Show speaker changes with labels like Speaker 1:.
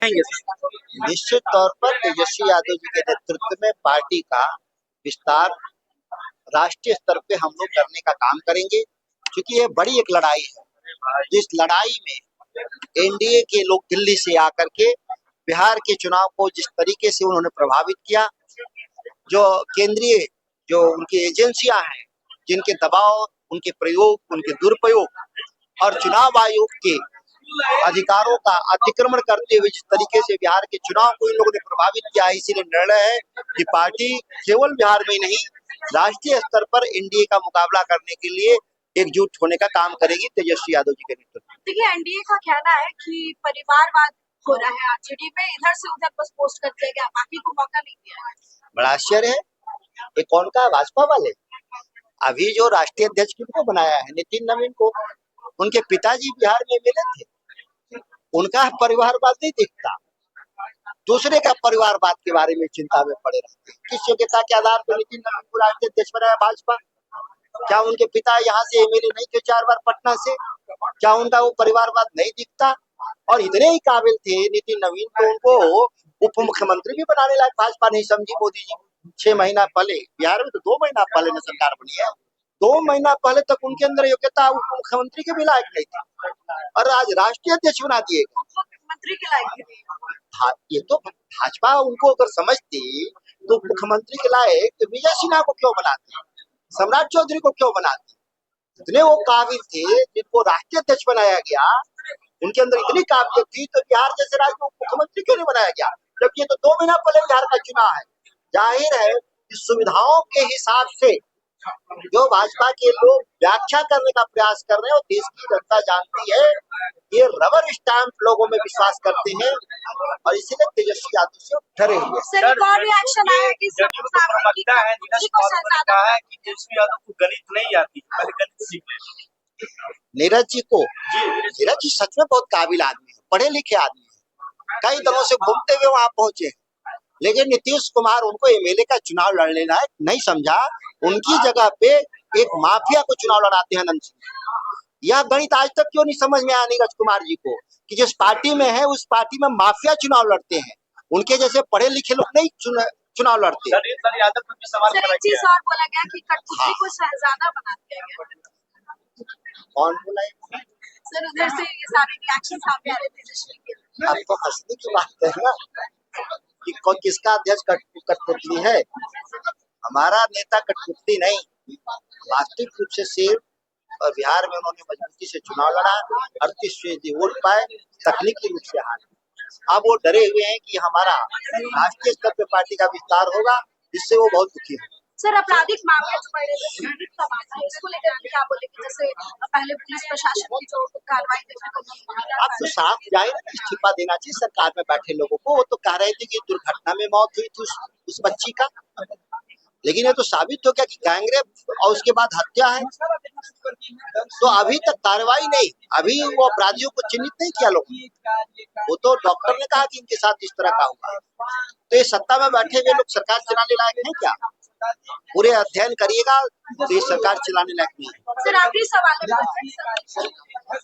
Speaker 1: कहेंगे सर?
Speaker 2: निश्चित तौर पर तेजस्वी यादव जी के नेतृत्व में पार्टी का विस्तार राष्ट्रीय स्तर पे हम लोग करने का काम करेंगे, क्योंकि ये बड़ी एक लड़ाई है। जिस लड़ाई में एनडीए के लोग दिल्ली से आकर के बिहार के चुनाव को जिस तरीके से उन्होंने प्रभावित किया, जो केंद्रीय जो उनकी एजेंसियां हैं, जिनके दबाव, उनके प्रयोग, उनके दुरुपयोग और चुनाव आयोग के अधिकारों का अतिक्रमण करते हुए जिस तरीके से बिहार के चुनाव को इन लोगों ने प्रभावित किया है, इसीलिए निर्णय है कि पार्टी केवल बिहार में नहीं, राष्ट्रीय स्तर पर एनडीए का मुकाबला करने के लिए एकजुट होने का काम करेगी तेजस्वी यादव जी के नेतृत्व में।
Speaker 3: देखिए, एनडीए का कहना है कि परिवारवाद हो रहा है आरजेडी में, इधर से उधर बस पोस्ट कर दिया गया, बाकी को मौका नहीं दिया है।
Speaker 2: बड़ा आश्चर्य है, ये कौन का? भाजपा वाले। अभी जो राष्ट्रीय अध्यक्ष किनको बनाया है? नितिन नवीन को। उनके पिताजी बिहार में एमएलए थे, उनका परिवारवाद नहीं दिखता, दूसरे का परिवारवाद के बारे में चिंता में पड़े रहते। किस योग्यता के आधार पर नितिन नवीन को राष्ट्रीय अध्यक्ष बनाया भाजपा? क्या उनके पिता यहाँ से एमएलए नहीं थे 4 बार पटना से? क्या उनका वो परिवारवाद नहीं दिखता? और इतने ही काबिल थे नितिन नवीन तो उनको उप मुख्यमंत्री भी बनाने लायक भाजपा नहीं समझी मोदी जी। 6 महीना पहले बिहार में तो 2 महीना पहले न सरकार बनी है, 2 महीना पहले तक उनके अंदर योग्यता उप मुख्यमंत्री के भी लायक नहीं थी, और आज राष्ट्रीय अध्यक्ष बना दिए।
Speaker 3: मुख्यमंत्री के लायक
Speaker 2: ये तो भाजपा उनको अगर समझती तो मुख्यमंत्री के लायक तो विजय सिन्हा को क्यों बनाती, सम्राट चौधरी को क्यों बनाती? इतने वो काबिल थे जिनको राष्ट्रीय अध्यक्ष बनाया गया, उनके अंदर इतनी काबिलियत थी, तो बिहार जैसे राज्य को मुख्यमंत्री क्यों नहीं बनाया गया? जबकि ये तो 2 महीना पहले बिहार का चुनाव है। जाहिर है कि सुविधाओं के हिसाब से जो भाजपा के लोग व्याख्या करने का प्रयास कर रहे हैं, और देश की जनता जानती है, ये रबर स्टैंप लोगों में विश्वास करते हैं, और इसीलिए तेजस्वी यादव से डरे हुए।
Speaker 3: सर, एक और रिएक्शन आया कि
Speaker 1: प्रवक्ता है नीरज कौर ने कहा है कि तेजस्वी यादव को गणित नहीं आती, पहले गणित सीख ले।
Speaker 2: नीरज जी को, नीरज जी सच में बहुत काबिल आदमी है, पढ़े लिखे आदमी है, कई दिनों से घूमते हुए वहां पहुंचे, लेकिन नीतीश कुमार उनको एमएलए का चुनाव लड़ने लायक नहीं समझा। उनकी जगह पे एक माफिया को चुनाव लड़ाते हैं अनंत सिंह। यह गणित आज तक क्यों नहीं समझ में आया नीरज कुमार जी को कि जिस पार्टी में है उस पार्टी में माफिया चुनाव लड़ते हैं, उनके जैसे पढ़े लिखे लोग नहीं चुनाव लड़ते।
Speaker 1: सर यादव पर भी सवाल
Speaker 3: करा गया। और बोला गया कि कठपुतली को शहजादा बना दिया गया।
Speaker 2: कौन बोला?
Speaker 3: सर, उधर से ये सारे रिएक्शन सामने आ रहे थे तेजस्वी के।
Speaker 2: अब तो हंसने की बात है ना कि किसका अध्यक्ष कठपुतली है। हमारा नेता कठपुतली नहीं, वास्तविक रूप से शेर, और बिहार में उन्होंने मजबूती से चुनाव लड़ा, 38% वोट पाए, तकनीकी रूप से हारे। अब वो डरे हुए हैं कि हमारा राष्ट्रीय स्तर पे पार्टी का विस्तार होगा, जिससे वो बहुत दुखी है।
Speaker 3: सर, आपराधिक मामले जो बढ़े इसको लेकर क्या बोलेंगे? जैसे पहले पुलिस प्रशासन की जो कार्रवाई देखने को मिली,
Speaker 2: अब तो साफ जाहिर है इस्तीफा देना चाहिए सरकार में बैठे लोगों को। वो तो कह रहे थे कि दुर्घटना में मौत हुई थी उस बच्ची का, लेकिन ये तो साबित हो गया कि गैंगरेप और उसके बाद हत्या है। तो अभी तक कार्रवाई नहीं, अभी वो अपराधियों को चिन्हित नहीं किया लोग। वो तो डॉक्टर ने कहा कि इनके साथ इस तरह का हुआ। तो ये सत्ता में बैठे हुए लोग सरकार चलाने लायक नहीं क्या? पूरे अध्ययन करिएगा तो ये सरकार चलाने लायक नहीं है।
Speaker 3: सर, आखिरी सवाल है।